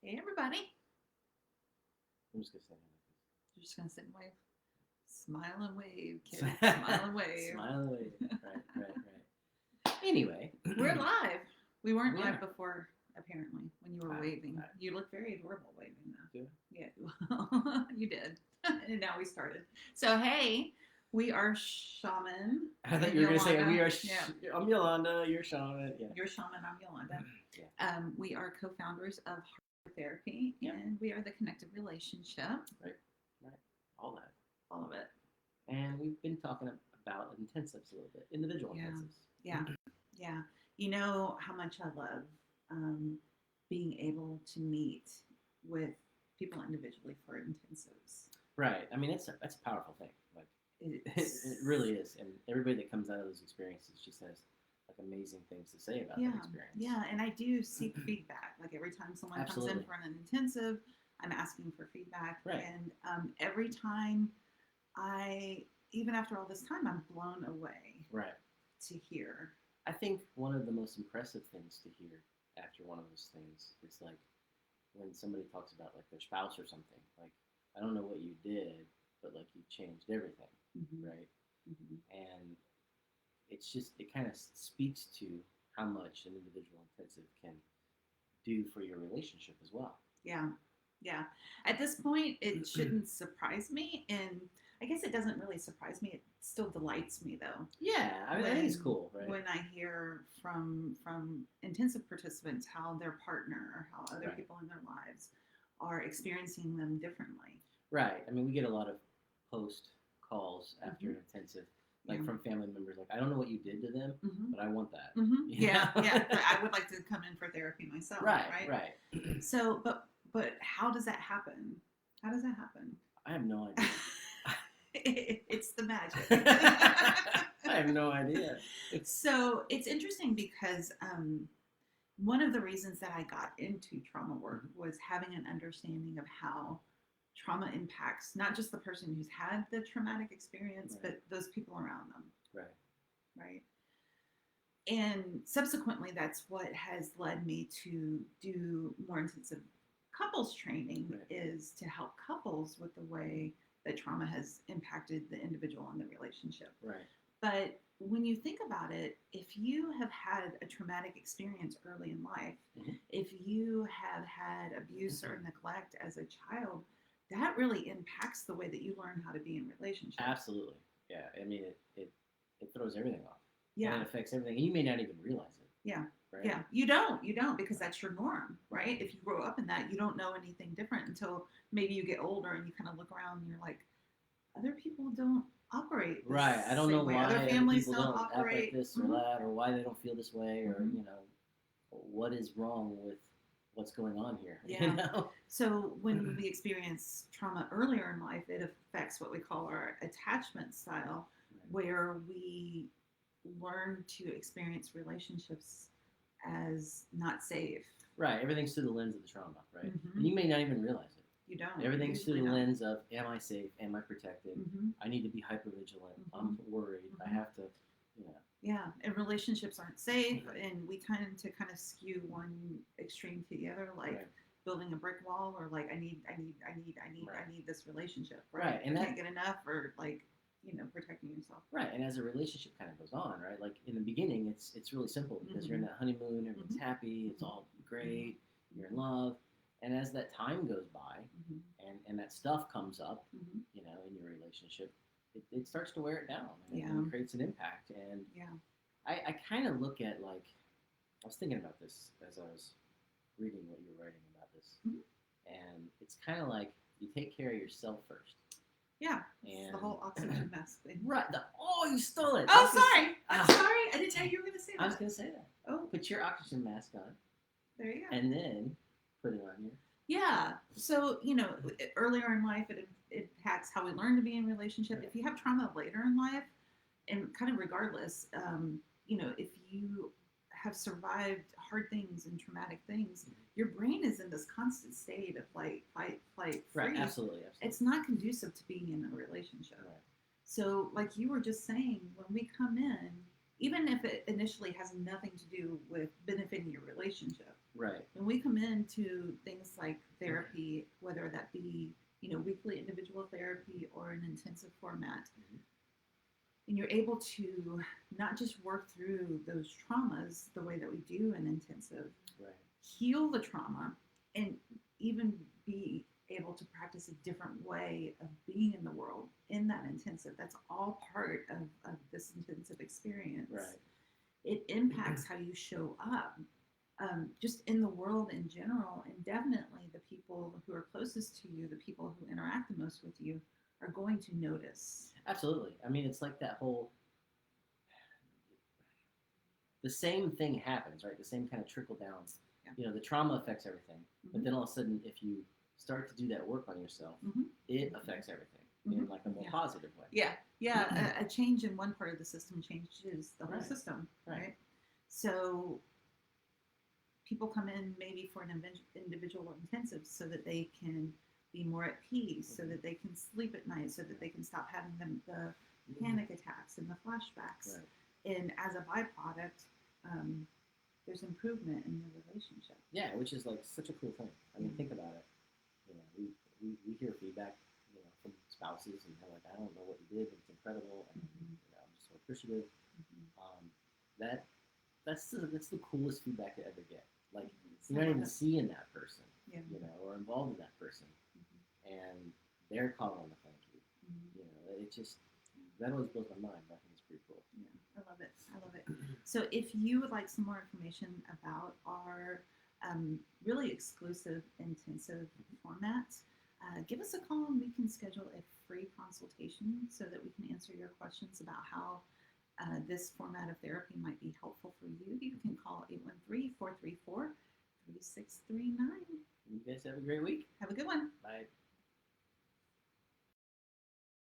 Hey, everybody. I'm just gonna say You're just going to sit and wave. Smile and wave, it kid. like Smile this. and wave. Smile and wave. Right. Anyway, We're live. We weren't We live are. before, apparently, when you were Wow. waving. Wow. You look very adorable waving, though. Do Yeah, well, you did. And now we started. So, hey, we are Shaman. I thought and you were gonna say Yolanda. we are. Yeah, I'm Yolanda. You're Shaman. Yeah. you're Shaman, I'm Yolanda. Yeah. We are co founders of Heart Therapy, Yeah. and we are the connected relationship. Right. All that. All of it. And we've been talking about intensives a little bit, individual Yeah. intensives. Yeah. Yeah. You know how much I love being able to meet with people individually for intensives. Right. I mean, that's a powerful thing. Like It's, it really is. And everybody that comes out of those experiences just has like amazing things to say about yeah, that experience. yeah, and I do seek feedback. Like every time someone comes in Absolutely. for an intensive, I'm asking for feedback. Right. And every time even after all this time, I'm blown away Right. to hear. I think one of the most impressive things to hear after one of those things is like when somebody talks about like their spouse or something. Like, I don't know what you did, but like you changed everything, Mm-hmm. right? Mm-hmm. And it's just, it kind of speaks to how much an individual intensive can do for your relationship as well. Yeah. Yeah. At this point, it shouldn't surprise me. And I guess it doesn't really surprise me. It still delights me, though. Yeah, I mean, I think it's cool, right? When I hear from intensive participants how their partner or how other Right. people in their lives are experiencing them differently. Right. I mean, we get a lot of post calls after Mhm. an intensive, like Yeah. from family members, like, I don't know what you did to them, Mm-hmm. but I want that. Mm-hmm. You Yeah, know? yeah. But I would like to come in for therapy myself. Right. So, but how does that happen? How does that happen? I have no idea. It's the magic. I have no idea. So it's interesting because one of the reasons that I got into trauma work was having an understanding of how trauma impacts not just the person who's had the traumatic experience, Right. but those people around them. Right. Right. And subsequently, that's what has led me to do more intensive couples training, Right. is to help couples with the way that trauma has impacted the individual and the relationship. Right. But when you think about it, if you have had a traumatic experience early in life, Mm-hmm. if you have had abuse or neglect as a child, that really impacts the way that you learn how to be in relationships. Absolutely. Yeah. I mean, it throws everything off. Yeah. And it affects everything. And you may not even realize it. Yeah. Right? Yeah. You don't because that's your norm, right? If you grow up in that, you don't know anything different until maybe you get older and you kind of look around and you're like, other people don't operate this Right. I don't know same way. why Other families people don't act operate like this or Mhm. that, or why they don't feel this way, or Mhm. you know, what is wrong with what's going on here. Yeah. You know? So when we experience trauma earlier in life, it affects what we call our attachment style, where we learn to experience relationships as not safe. Right. Everything's through the lens of the trauma, right? Mhm. And you may not even realize it. You don't. Everything's through the Usually don't. lens of, am I safe? Am I protected? Mhm. I need to be hyper vigilant. I'm worried. I Mhm. have to, you know. Yeah, and relationships aren't safe, and we tend to kind of skew one extreme to the other, like Right. building a brick wall, or like I need Right. this relationship, Right, And and I that- can't get enough, or like protecting yourself. Right, and as a relationship kind of goes on, right? Like in the beginning, it's really simple because you're in that honeymoon, everyone's happy, it's all great, you're in love, and as that time goes by, and that stuff comes up, you know, in your relationship, it starts to wear it down, and it creates an impact. And Yeah. I kind of look at like, I was thinking about this as I was reading what you were writing about this, and it's kind of like you take care of yourself first. Yeah, And the whole oxygen mask thing. Right. You stole it. Oh, sorry. I'm sorry. I didn't tell you were going to say that. I was going to say that. Oh, Put your oxygen mask on. There you go. And then put it on your. Yeah. So, earlier in life, it impacts how we learn to be in relationship. Right. If you have trauma later in life, and kind of regardless, if you have survived hard things and traumatic things, your brain is in this constant state of like fight, flight, freeze. Right, absolutely. It's not conducive to being in a relationship. Right. So, like you were just saying, when we come in, even if it initially has nothing to do with benefiting your relationship, Right. When we come into things like therapy, whether that be, weekly individual therapy or an intensive format, Mhm. and you're able to not just work through those traumas the way that we do in intensive, Right. heal the trauma, and even be able to practice a different way of being in the world in that intensive. That's all part of this intensive experience. Right. It impacts how you show up, just in the world in general, and definitely the people who are closest to you, the people who interact the most with you, are going to notice. Absolutely. I mean, it's like that whole the same thing happens, right? The same kind of trickle down. Yeah. You know, the trauma affects everything, but Mhm. then all of a sudden, if you start to do that work on yourself, Mhm. it affects everything in Mhm. like a more Yeah. positive way. Yeah, a change in one part of the system changes the whole Right. system, Right. right? So people come in maybe for an individual intensive so that they can be more at peace, so that they can sleep at night, so that they can stop having the panic attacks and the flashbacks. Right. And as a byproduct, um, there's improvement in the relationship. Yeah, which is like such a cool thing. I mean, Yeah. think about it. You know, we hear feedback, from spouses, and they're like, I don't know what you did, but it's incredible, and I'm just so appreciative. Mhm. That that's the coolest feedback to ever get. Like It's you're not even it. seeing that person, Yeah. or involved in that person, Mhm. and they're calling to thank you. Mhm. It just that always blows my mind. I think it's pretty cool. Yeah, I love it. I love it. So, if you would like some more information about our really exclusive intensive format, give us a call and we can schedule a free consultation so that we can answer your questions about how this format of therapy might be helpful for you. You can call 813-434-3639. You guys have a great week. Have a good one. Bye.